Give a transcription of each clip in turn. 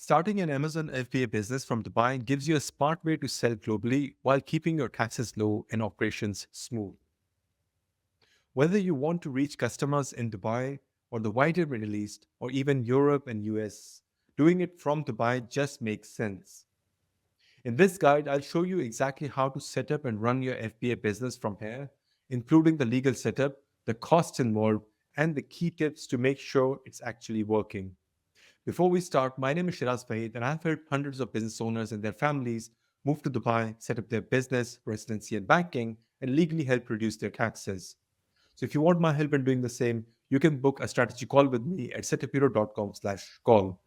Starting an Amazon FBA business from Dubai gives you a smart way to sell globally while keeping your taxes low and operations smooth. Whether you want to reach customers in Dubai or the wider Middle East or even Europe and US, doing it from Dubai just makes sense. In this guide, I'll show you exactly how to set up and run your FBA business from here, including the legal setup, the costs involved, and the key tips to make sure it's actually working. Before we start, my name is Shiraz Fahid, and I've helped hundreds of business owners and their families move to Dubai, set up their business, residency, and banking, and legally help reduce their taxes. So if you want my help in doing the same, you can book a strategy call with me at setupiro.com/call.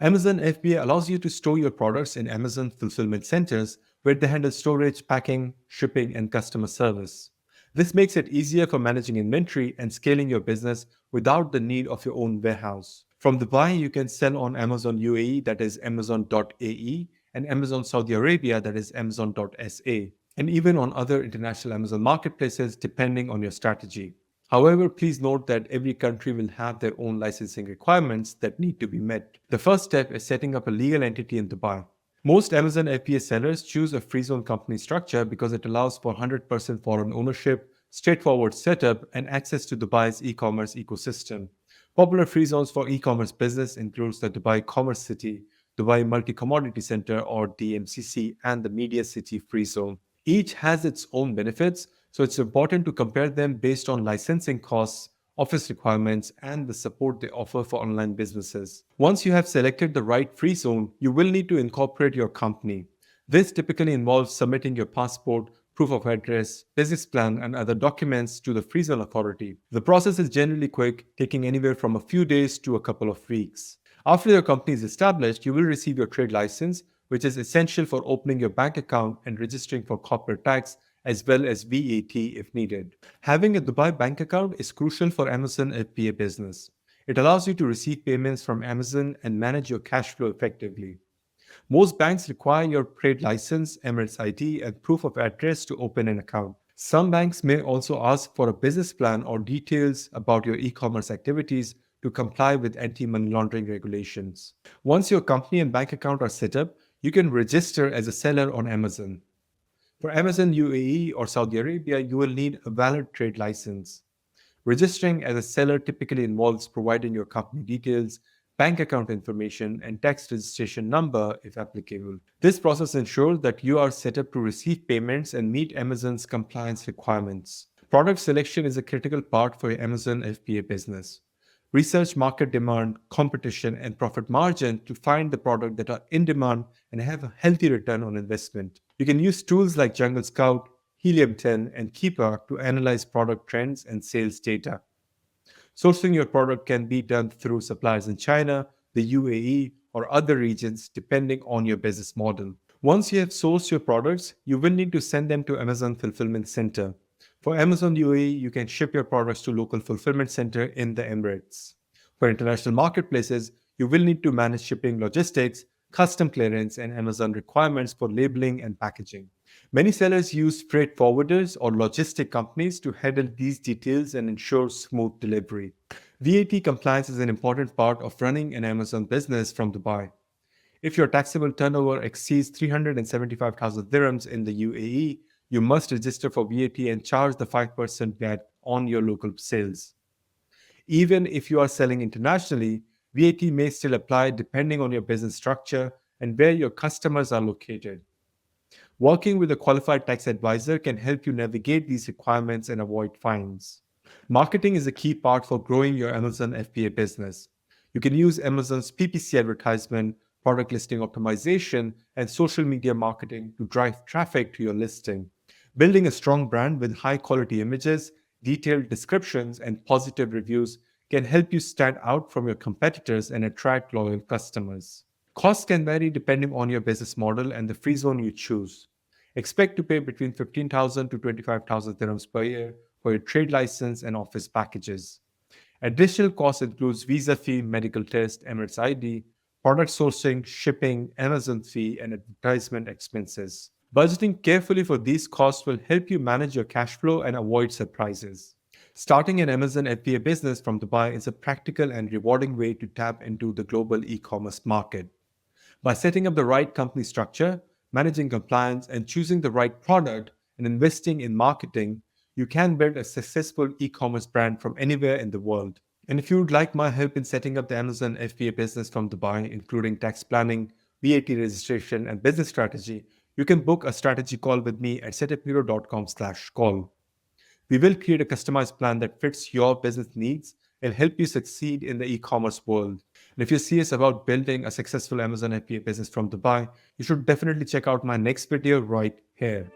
Amazon FBA allows you to store your products in Amazon fulfillment centers where they handle storage, packing, shipping, and customer service. This makes it easier for managing inventory and scaling your business without the need of your own warehouse. From Dubai, you can sell on Amazon UAE, that is Amazon.ae, and Amazon Saudi Arabia, that is Amazon.sa, and even on other international Amazon marketplaces depending on your strategy. However, please note that every country will have their own licensing requirements that need to be met. The first step is setting up a legal entity in Dubai. Most Amazon FBA sellers choose a free zone company structure because it allows for 100% foreign ownership, straightforward setup, and access to Dubai's e-commerce ecosystem. Popular free zones for e-commerce business includes the Dubai Commerce City, Dubai Multi-Commodity Center or DMCC, and the Media City Free Zone. Each has its own benefits, so it's important to compare them based on licensing costs, office requirements, and the support they offer for online businesses. Once you have selected the right free zone, you will need to incorporate your company. This typically involves submitting your passport, proof of address, business plan, and other documents to the free zone authority. The process is generally quick, taking anywhere from a few days to a couple of weeks. After your company is established, you will receive your trade license, which is essential for opening your bank account and registering for corporate tax as well as VAT if needed. Having a Dubai bank account is crucial for Amazon FBA business. It allows you to receive payments from Amazon and manage your cash flow effectively. Most banks require your trade license, Emirates ID, and proof of address to open an account. Some banks may also ask for a business plan or details about your e-commerce activities to comply with anti-money laundering regulations. Once your company and bank account are set up, you can register as a seller on Amazon. For Amazon UAE or Saudi Arabia, you will need a valid trade license. Registering as a seller typically involves providing your company details, bank account information, and tax registration number if applicable. This process ensures that you are set up to receive payments and meet Amazon's compliance requirements. Product selection is a critical part for your Amazon FBA business. Research market demand, competition, and profit margin to find the product that are in demand and have a healthy return on investment. You can use tools like Jungle Scout, Helium 10, and Keeper to analyze product trends and sales data. Sourcing your product can be done through suppliers in China, the UAE, or other regions depending on your business model. Once you have sourced your products, you will need to send them to Amazon Fulfillment Center. For Amazon UAE, you can ship your products to local fulfillment center in the Emirates. For international marketplaces, you will need to manage shipping logistics, custom clearance, and Amazon requirements for labeling and packaging. Many sellers use freight forwarders or logistic companies to handle these details and ensure smooth delivery. VAT compliance is an important part of running an Amazon business from Dubai. If your taxable turnover exceeds 375,000 dirhams in the UAE, you must register for VAT and charge the 5% VAT on your local sales. Even if you are selling internationally, VAT may still apply depending on your business structure and where your customers are located. Working with a qualified tax advisor can help you navigate these requirements and avoid fines. Marketing is a key part for growing your Amazon FBA business. You can use Amazon's PPC advertisement, product listing optimization, and social media marketing to drive traffic to your listing. Building a strong brand with high quality images, detailed descriptions, and positive reviews can help you stand out from your competitors and attract loyal customers. Costs can vary depending on your business model and the free zone you choose. Expect to pay between 15,000 to 25,000 dirhams per year for your trade license and office packages. Additional costs includes visa fee, medical test, Emirates ID, product sourcing, shipping, Amazon fee, and advertisement expenses. Budgeting carefully for these costs will help you manage your cash flow and avoid surprises. Starting an Amazon FBA business from Dubai is a practical and rewarding way to tap into the global e-commerce market. By setting up the right company structure, managing compliance, and choosing the right product and investing in marketing, you can build a successful e-commerce brand from anywhere in the world. And if you would like my help in setting up the Amazon FBA business from Dubai, including tax planning, VAT registration, and business strategy, you can book a strategy call with me at setuphero.com/call. We will create a customized plan that fits your business needs and help you succeed in the e-commerce world. And if you're serious about building a successful Amazon FBA business from Dubai, you should definitely check out my next video right here.